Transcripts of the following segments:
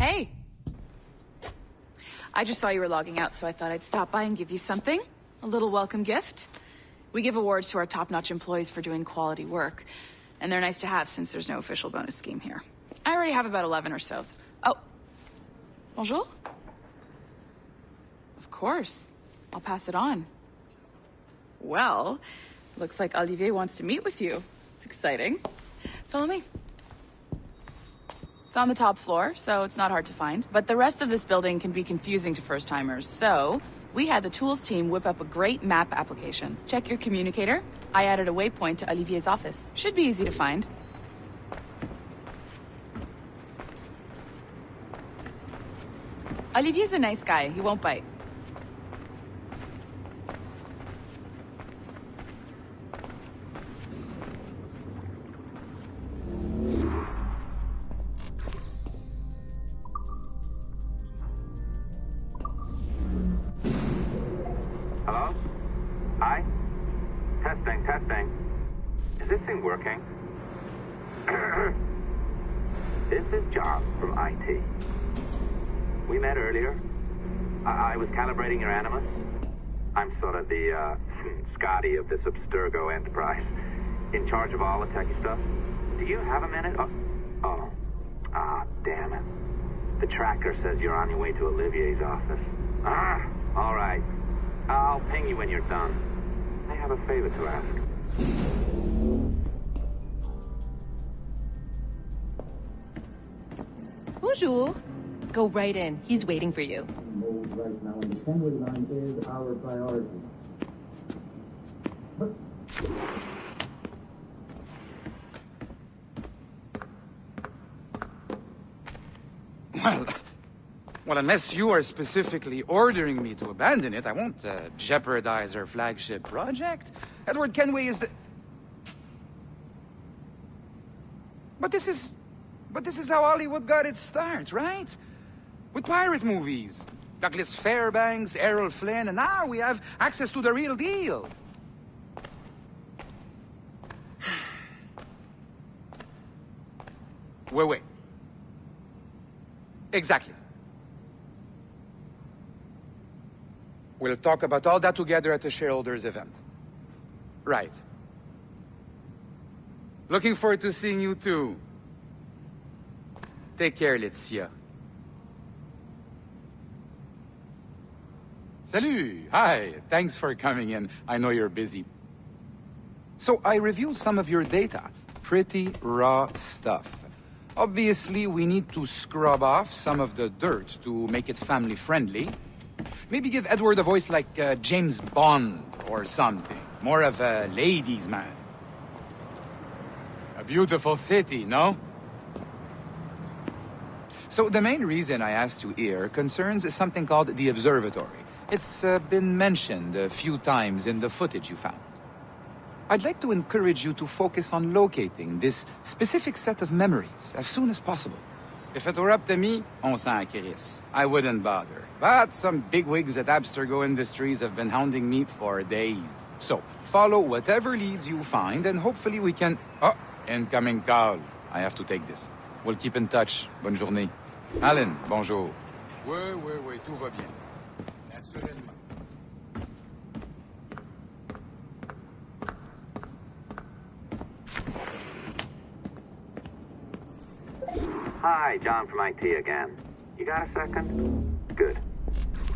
Hey. I just saw you were logging out, so I thought I'd stop by and give you something. A little welcome gift. We give awards to our top-notch employees for doing quality work, and they're nice to have since there's no official bonus scheme here. I already have about 11 or so. Oh. Bonjour? Of course. I'll pass it on. Well, looks like Olivier wants to meet with you. It's exciting. Follow me. It's on the top floor, so it's not hard to find. But the rest of this building can be confusing to first-timers, so we had the tools team whip up a great map application. Check your communicator. I added a waypoint to Olivier's office. Should be easy to find. Olivier's a nice guy. He won't bite. Hello? Hi? Testing. Is this thing working? This is John from IT. We met earlier. I was calibrating your Animus. I'm sort of the, Scotty of this Abstergo enterprise. In charge of all the techie stuff. Do you have a minute? Oh. Ah, damn it. The tracker says you're on your way to Olivier's office. All right. I'll ping you when you're done. I have a favor to ask. Bonjour. Go right in. He's waiting for you. Mode right now, and the assembly line is our priority. But Well, unless you are specifically ordering me to abandon it, I won't jeopardize our flagship project. Edward Kenway is the... But this is how Hollywood got its start, right? With pirate movies. Douglas Fairbanks, Errol Flynn, and now we have access to the real deal. Wait. Exactly. We'll talk about all that together at the shareholders event. Right. Looking forward to seeing you too. Take care, Laetitia. Salut! Hi, thanks for coming in. I know you're busy. So I reviewed some of your data. Pretty raw stuff. Obviously, we need to scrub off some of the dirt to make it family-friendly. Maybe give Edward a voice like James Bond or something. More of a ladies' man. A beautiful city, no? So the main reason I asked you here concerns something called the Observatory. It's been mentioned a few times in the footage you found. I'd like to encourage you to focus on locating this specific set of memories as soon as possible. If it were up to me, on s'en crisse. I wouldn't bother. But some bigwigs at Abstergo Industries have been hounding me for days. So, follow whatever leads you find, and hopefully we can... Oh, incoming call. I have to take this. We'll keep in touch. Bonne journée. Alan, bonjour. Oui, tout va bien. Naturellement. Hi, John from IT again. You got a second? Good.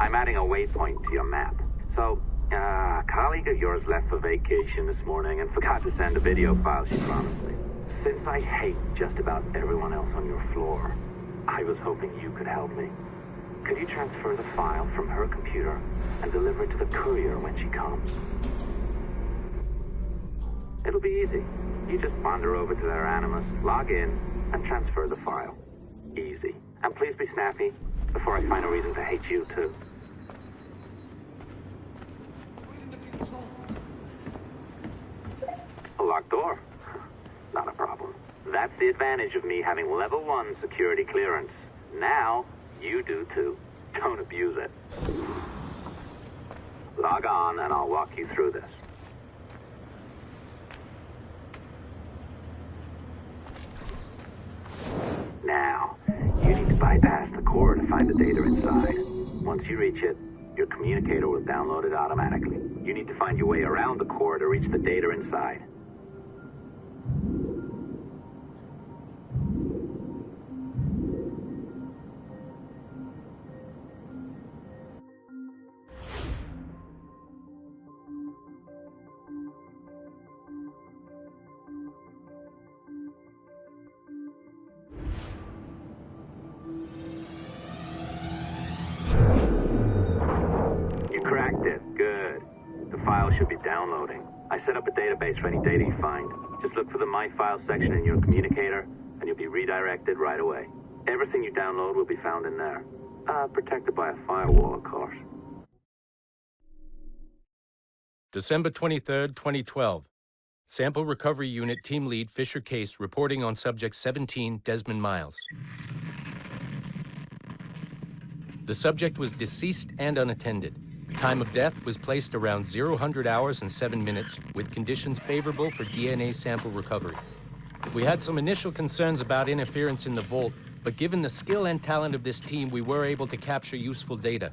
I'm adding a waypoint to your map. So, a colleague of yours left for vacation this morning and forgot to send a video file she promised me. Since I hate just about everyone else on your floor, I was hoping you could help me. Could you transfer the file from her computer and deliver it to the courier when she comes? It'll be easy. You just wander over to their Animus, log in, and transfer the file. Easy. And please be snappy before I find a reason to hate you, too. A locked door? Not a problem. That's the advantage of me having level 1 security clearance. Now, you do too. Don't abuse it. Log on and I'll walk you through this. Now, you need to bypass the find the data inside. Once you reach it, your communicator will download it automatically. You need to find your way around the core to reach the data inside. Cracked it. Good. The file should be downloading. I set up a database for any data you find. Just look for the My Files section in your communicator, and you'll be redirected right away. Everything you download will be found in there. Protected by a firewall, of course. December 23rd, 2012. Sample Recovery Unit Team Lead Fisher Case reporting on Subject 17, Desmond Miles. The subject was deceased and unattended. Time of death was placed around 00 hours and 7 minutes, with conditions favorable for DNA sample recovery. We had some initial concerns about interference in the vault, but given the skill and talent of this team, we were able to capture useful data.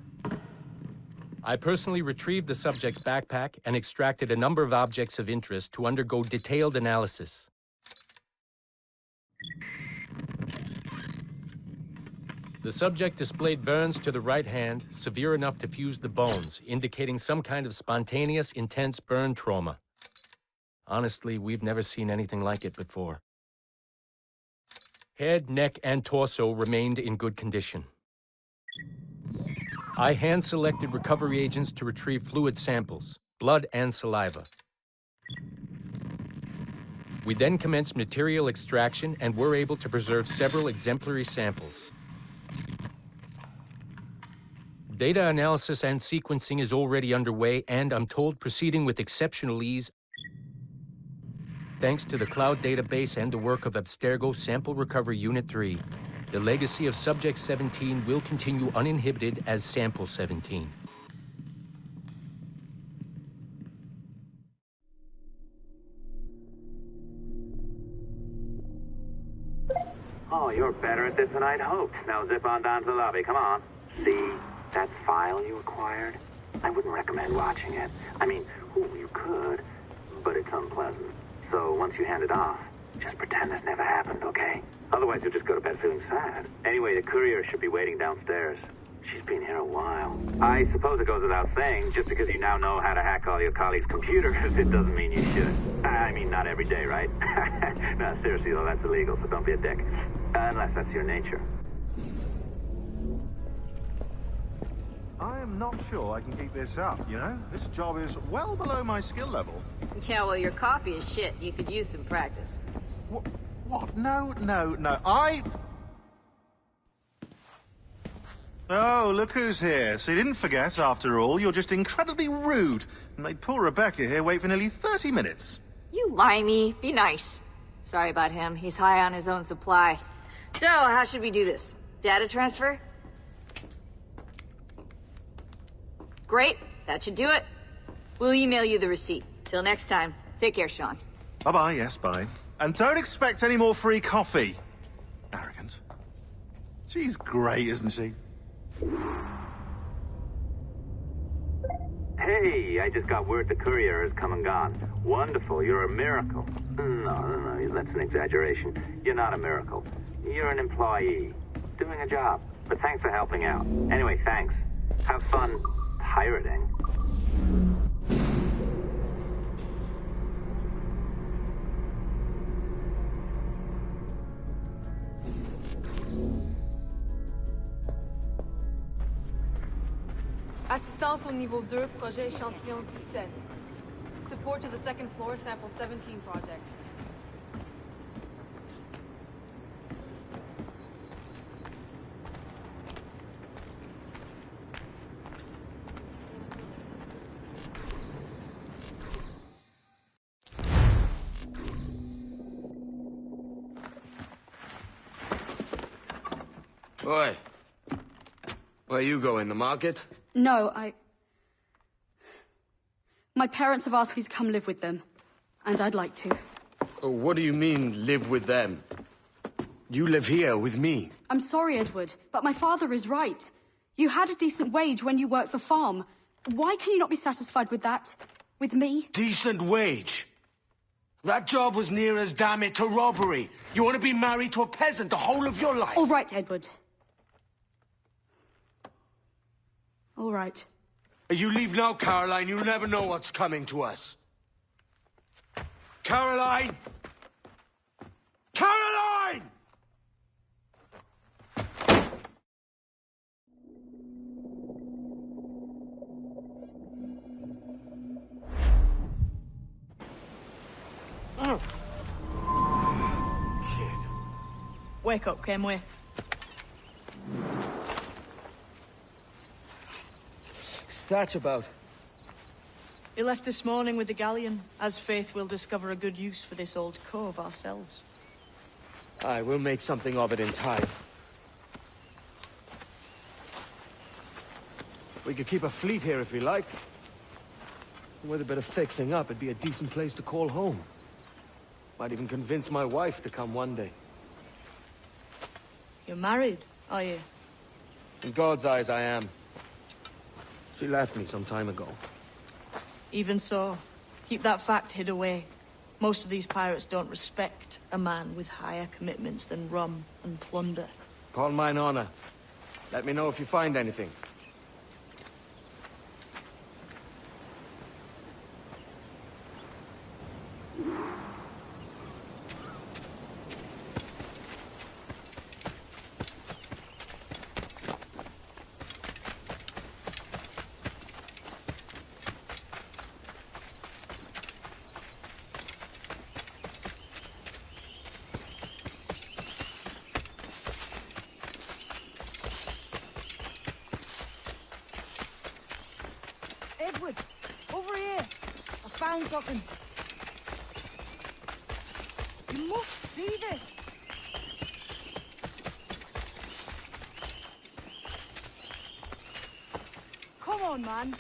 I personally retrieved the subject's backpack and extracted a number of objects of interest to undergo detailed analysis. The subject displayed burns to the right hand, severe enough to fuse the bones, indicating some kind of spontaneous, intense burn trauma. Honestly, we've never seen anything like it before. Head, neck, and torso remained in good condition. I hand-selected recovery agents to retrieve fluid samples, blood and saliva. We then commenced material extraction and were able to preserve several exemplary samples. Data analysis and sequencing is already underway, and I'm told proceeding with exceptional ease. Thanks to the cloud database and the work of Abstergo Sample Recovery Unit 3, the legacy of Subject 17 will continue uninhibited as Sample 17. Oh, you're better at this than I'd hoped. Now zip on down to the lobby. Come on. See that file you acquired? I wouldn't recommend watching it. I mean, you could, but it's unpleasant. So once you hand it off, just pretend this never happened, okay? Otherwise, you'll just go to bed feeling sad. Anyway, the courier should be waiting downstairs. She's been here a while. I suppose it goes without saying, just because you now know how to hack all your colleagues' computers, it doesn't mean you should. I mean, not every day, right? No, seriously, though, that's illegal, so don't be a dick. Unless that's your nature. I am not sure I can keep this up, you know? This job is well below my skill level. Yeah, well, your coffee is shit. You could use some practice. What? No. Oh, look who's here. So you didn't forget, after all. You're just incredibly rude. And made poor Rebecca here wait for nearly 30 minutes. You limey. Be nice. Sorry about him. He's high on his own supply. So, how should we do this? Data transfer? Great. That should do it. We'll email you the receipt. Till next time. Take care, Sean. Bye-bye, yes, bye. And don't expect any more free coffee. Arrogant. She's great, isn't she? Hey, I just got word the courier has come and gone. Wonderful, you're a miracle. No, that's an exaggeration. You're not a miracle. You're an employee, doing a job. But thanks for helping out. Anyway, thanks. Have fun pirating. Assistance au niveau 2, projet échantillon 17. Support to the second floor, sample 17 project. Oi. Where you going, the market? No, My parents have asked me to come live with them, and I'd like to. Oh, what do you mean, live with them? You live here with me. I'm sorry, Edward, but my father is right. You had a decent wage when you worked the farm. Why can you not be satisfied with that? With me? Decent wage? That job was near as, damn it, to robbery. You want to be married to a peasant the whole of your life? All right, Edward. All right. You leave now, Caroline. You'll never know what's coming to us. Caroline! Caroline! Wake up, Kenway. What's that about? He left this morning with the galleon, as faith we'll discover a good use for this old cove ourselves. Aye, we'll make something of it in time. We could keep a fleet here if we liked. With a bit of fixing up, it'd be a decent place to call home. Might even convince my wife to come one day. You're married, are you? In God's eyes, I am. She left me some time ago. Even so, keep that fact hid away. Most of these pirates don't respect a man with higher commitments than rum and plunder. Upon mine honor. Let me know if you find anything. Edward, over here. I found something. You must see this. Come on, man.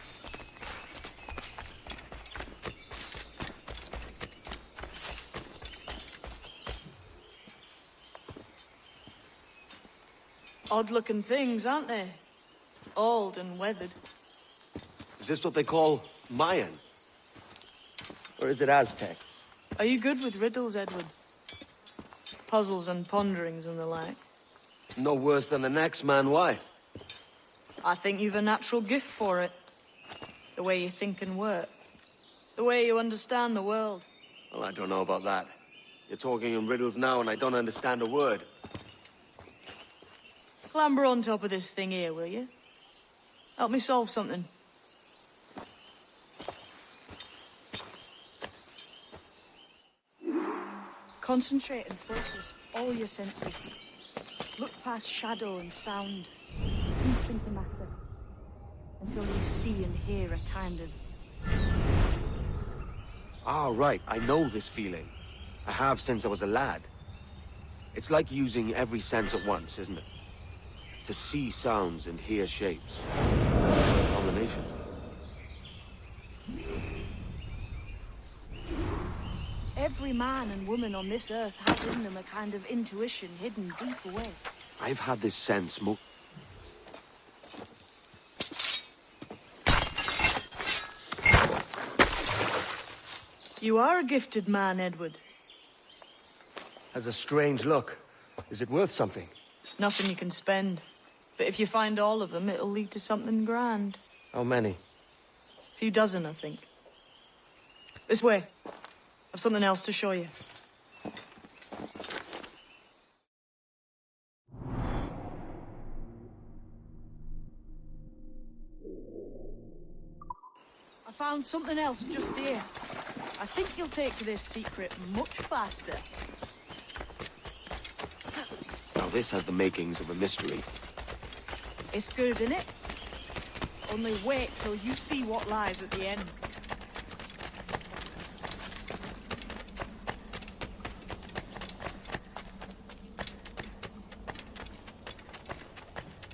Odd-looking things, aren't they? Old and weathered. Is this what they call Mayan? Or is it Aztec? Are you good with riddles, Edward? Puzzles and ponderings and the like? No worse than the next man, why? I think you've a natural gift for it. The way you think and work. The way you understand the world. Well, I don't know about that. You're talking in riddles now and I don't understand a word. Clamber on top of this thing here, will you? Help me solve something. Concentrate and focus all your senses. Look past shadow and sound, into matter, until you see and hear a kind of... Ah, right. I know this feeling. I have since I was a lad. It's like using every sense at once, isn't it? To see sounds and hear shapes. A combination. Every man and woman on this earth has in them a kind of intuition hidden deep away. I've had this sense You are a gifted man, Edward. Has a strange look. Is it worth something? Nothing you can spend. But if you find all of them, it'll lead to something grand. How many? A few dozen, I think. This way. I've something else to show you. I found something else just here. I think you'll take to this secret much faster. Now this has the makings of a mystery. It's good, innit? Only wait till you see what lies at the end.